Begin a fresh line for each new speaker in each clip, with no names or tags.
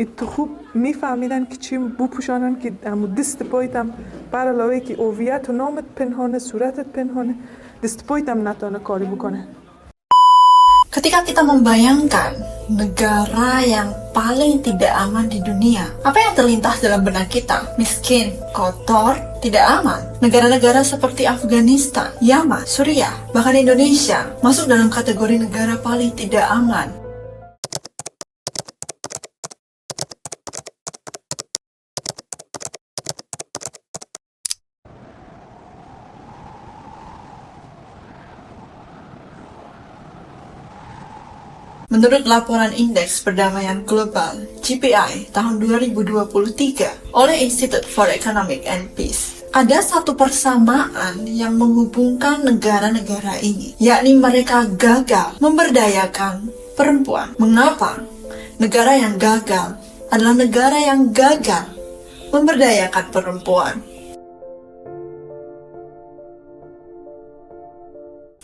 تو خوب میفهمیدن که چی بپوشانن که دست پایتم بر علاوه که هویت و نامت پنهانه، صورتت پنهانه، dest poitam natona kori bukone.
Ketika kita membayangkan negara yang paling tidak aman di dunia, apa yang terlintas dalam benak kita? Miskin, kotor, tidak aman. Negara-negara seperti Afghanistan, Yaman, Suriah, bahkan Indonesia masuk dalam kategori negara paling tidak aman. Menurut laporan Indeks Perdamaian Global (GPI) tahun 2023 oleh Institute for Economic and Peace, ada satu persamaan yang menghubungkan negara-negara ini, yakni mereka gagal memberdayakan perempuan. Mengapa? Negara yang gagal adalah negara yang gagal memberdayakan perempuan.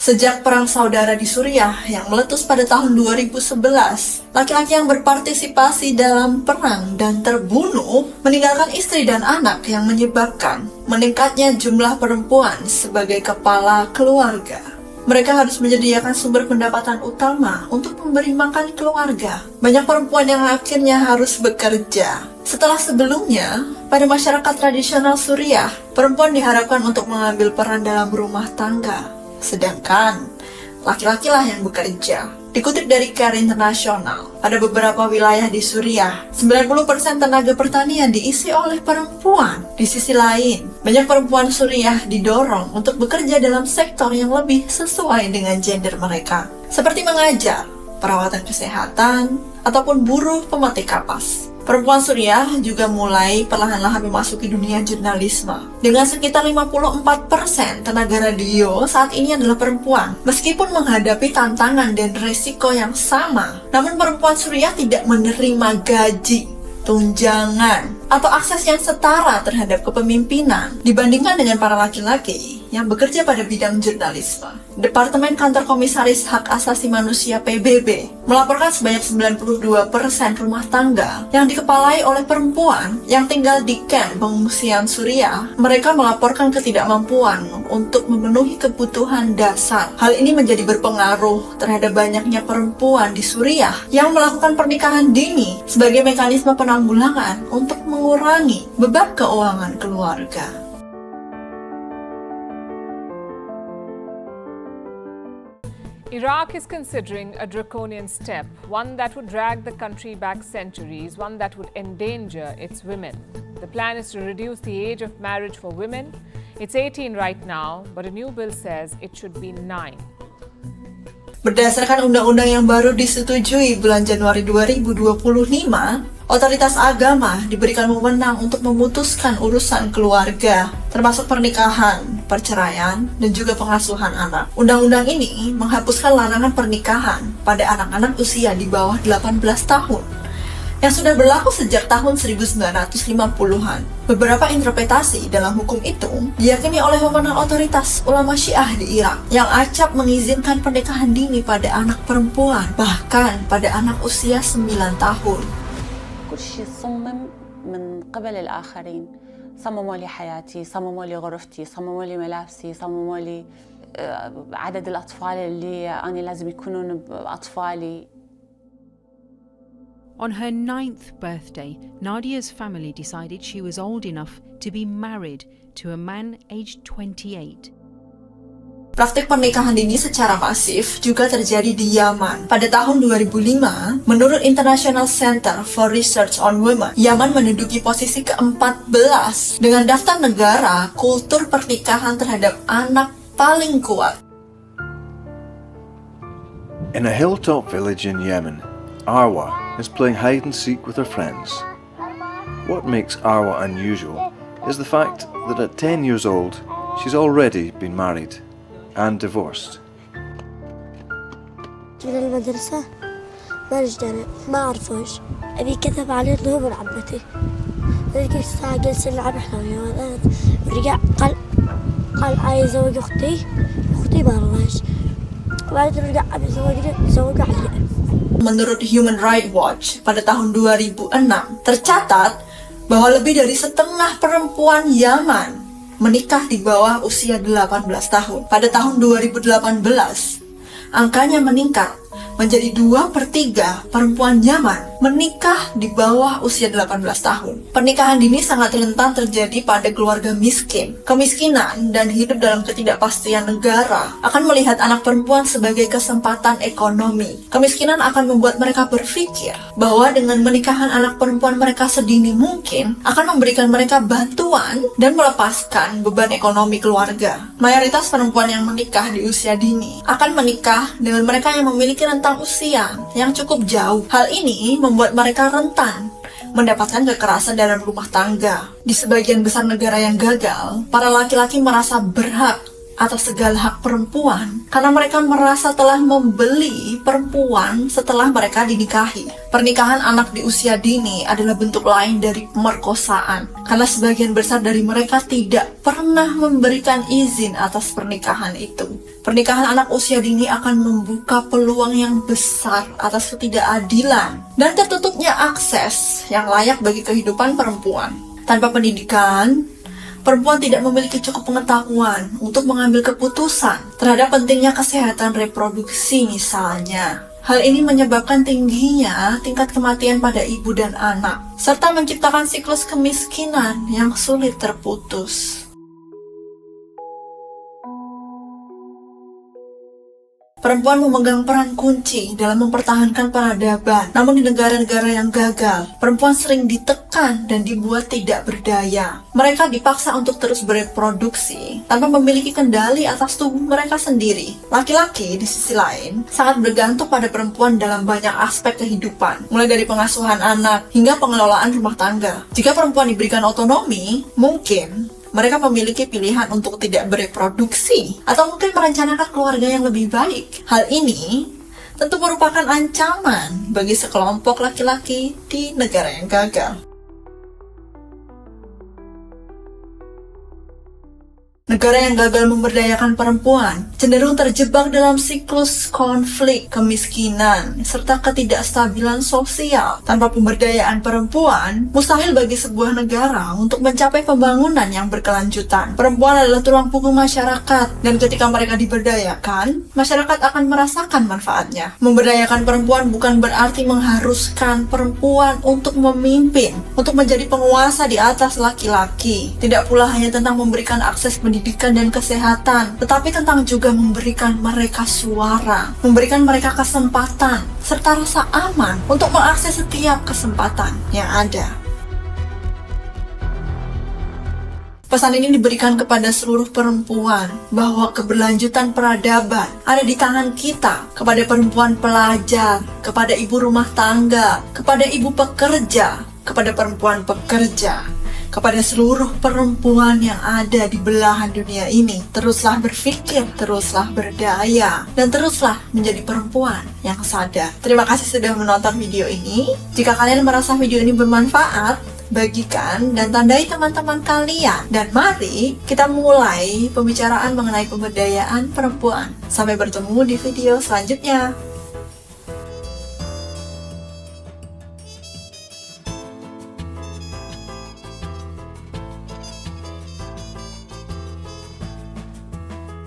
Sejak Perang Saudara di Suriah yang meletus pada tahun 2011, laki-laki yang berpartisipasi dalam perang dan terbunuh meninggalkan istri dan anak yang menyebabkan meningkatnya jumlah perempuan sebagai kepala keluarga. Mereka harus menyediakan sumber pendapatan utama untuk memberi makan keluarga. Banyak perempuan yang akhirnya harus bekerja. Setelah sebelumnya, pada masyarakat tradisional Suriah, perempuan diharapkan untuk mengambil peran dalam rumah tangga. Sedangkan laki-laki lah yang bekerja. Dikutip dari Care International, pada beberapa wilayah di Suriah, 90% tenaga pertanian diisi oleh perempuan. Di sisi lain, banyak perempuan Suriah didorong untuk bekerja dalam sektor yang lebih sesuai dengan gender mereka, seperti mengajar, perawatan kesehatan, ataupun buruh pemetik kapas. Perempuan Suriah juga mulai perlahan-lahan memasuki dunia jurnalisme. Dengan sekitar 54% tenaga radio saat ini adalah perempuan. Meskipun menghadapi tantangan dan resiko yang sama, namun perempuan Suriah tidak menerima gaji, tunjangan, atau akses yang setara terhadap kepemimpinan dibandingkan dengan para laki-laki yang bekerja pada bidang jurnalisme. Departemen Kantor Komisaris Hak Asasi Manusia PBB melaporkan sebanyak 92% rumah tangga yang dikepalai oleh perempuan yang tinggal di kamp pengungsian Suriah. Mereka melaporkan ketidakmampuan untuk memenuhi kebutuhan dasar. Hal ini menjadi berpengaruh terhadap banyaknya perempuan di Suriah yang melakukan pernikahan dini sebagai mekanisme penanggulangan untuk mengurangi beban keuangan keluarga.
Iraq is considering a draconian step, one that would drag the country back centuries, one that would endanger its women. The plan is to reduce the age of marriage for women. It's 18 right now, but a new bill says it should be 9.
Berdasarkan undang-undang yang baru disetujui bulan Januari 2025, otoritas agama diberikan wewenang untuk memutuskan urusan keluarga, termasuk pernikahan, perceraian, dan juga pengasuhan anak. Undang-undang ini menghapuskan larangan pernikahan pada anak-anak usia di bawah 18 tahun, yang sudah berlaku sejak tahun 1950-an. Beberapa interpretasi dalam hukum itu diyakini oleh wewenang otoritas ulama Syiah di Irak yang acap mengizinkan pernikahan dini pada anak perempuan, bahkan pada anak usia 9 tahun.
كل شيء صمم من قبل الآخرين، صمموا لي حياتي، صمموا لي غرفتي، صمموا لي ملابسي، صمموا لي عدد الأطفال اللي أنا لازم يكونون بأطفالي.
On her 9th birthday, Nadia's family decided she was old enough to be married to a man aged 28.
Praktik pernikahan dini secara masif juga terjadi di Yaman. Pada tahun 2005, menurut International Center for Research on Women, Yaman menduduki posisi ke-14 dengan daftar negara kultur pernikahan terhadap anak paling kuat.
In a hilltop village in Yemen, Arwa is playing hide and seek with her friends. What makes Arwa unusual is the fact that at 10 years old, she's already been married and divorced.
من المدرسة برجع ما أعرفوش أبي كتب عليه إنه هو من عمتي ذيك الساعة جلس نلعب إحنا وياه ورجع قال عايز زوج أختي برضاش وبعدين رجع أبي زوج علي
Menurut Human Rights Watch, pada tahun 2006, tercatat bahwa lebih dari setengah perempuan Yaman menikah di bawah usia 18 tahun. Pada tahun 2018, angkanya meningkat menjadi 2/3 perempuan Yaman menikah di bawah usia 18 tahun. Pernikahan dini sangat rentan terjadi pada keluarga miskin. Kemiskinan dan hidup dalam ketidakpastian negara akan melihat anak perempuan sebagai kesempatan ekonomi. Kemiskinan akan membuat mereka berpikir bahwa dengan menikahan anak perempuan mereka sedini mungkin akan memberikan mereka bantuan dan melepaskan beban ekonomi keluarga. Mayoritas perempuan yang menikah di usia dini akan menikah dengan mereka yang memiliki rentang usia yang cukup jauh. Hal ini membuat mereka rentan mendapatkan kekerasan dalam rumah tangga. Di sebagian besar negara yang gagal, para laki-laki merasa berhak atas segala hak perempuan karena mereka merasa telah membeli perempuan setelah mereka dinikahi. Pernikahan anak di usia dini adalah bentuk lain dari pemerkosaan karena sebagian besar dari mereka tidak pernah memberikan izin atas pernikahan itu. Pernikahan anak usia dini akan membuka peluang yang besar atas ketidakadilan dan tertutupnya akses yang layak bagi kehidupan perempuan. Tanpa pendidikan, perempuan tidak memiliki cukup pengetahuan untuk mengambil keputusan terhadap pentingnya kesehatan reproduksi misalnya. Hal ini menyebabkan tingginya tingkat kematian pada ibu dan anak, serta menciptakan siklus kemiskinan yang sulit terputus. Perempuan memegang peran kunci dalam mempertahankan peradaban. Namun di negara-negara yang gagal, perempuan sering ditekan dan dibuat tidak berdaya. Mereka dipaksa untuk terus bereproduksi tanpa memiliki kendali atas tubuh mereka sendiri. Laki-laki di sisi lain sangat bergantung pada perempuan dalam banyak aspek kehidupan, mulai dari pengasuhan anak hingga pengelolaan rumah tangga. Jika perempuan diberikan otonomi, mungkin mereka memiliki pilihan untuk tidak bereproduksi atau mungkin merencanakan keluarga yang lebih baik. Hal ini tentu merupakan ancaman bagi sekelompok laki-laki di negara yang gagal. Negara yang gagal memberdayakan perempuan cenderung terjebak dalam siklus konflik, kemiskinan, serta ketidakstabilan sosial. Tanpa pemberdayaan perempuan, mustahil bagi sebuah negara untuk mencapai pembangunan yang berkelanjutan. Perempuan adalah tulang punggung masyarakat, dan ketika mereka diberdayakan, masyarakat akan merasakan manfaatnya. Memberdayakan perempuan bukan berarti mengharuskan perempuan untuk memimpin, untuk menjadi penguasa di atas laki-laki. Tidak pula hanya tentang memberikan akses pendidikan dan kesehatan, tetapi tentang juga memberikan mereka suara, memberikan mereka kesempatan, serta rasa aman untuk mengakses setiap kesempatan yang ada. Pesan ini diberikan kepada seluruh perempuan bahwa keberlanjutan peradaban ada di tangan kita, kepada perempuan pelajar, kepada ibu rumah tangga, kepada ibu pekerja, kepada perempuan pekerja, kepada seluruh perempuan yang ada di belahan dunia ini. Teruslah berpikir, teruslah berdaya, dan teruslah menjadi perempuan yang sadar. Terima kasih sudah menonton video ini. Jika kalian merasa video ini bermanfaat, bagikan dan tandai teman-teman kalian. Dan mari kita mulai pembicaraan mengenai pemberdayaan perempuan. Sampai bertemu di video selanjutnya.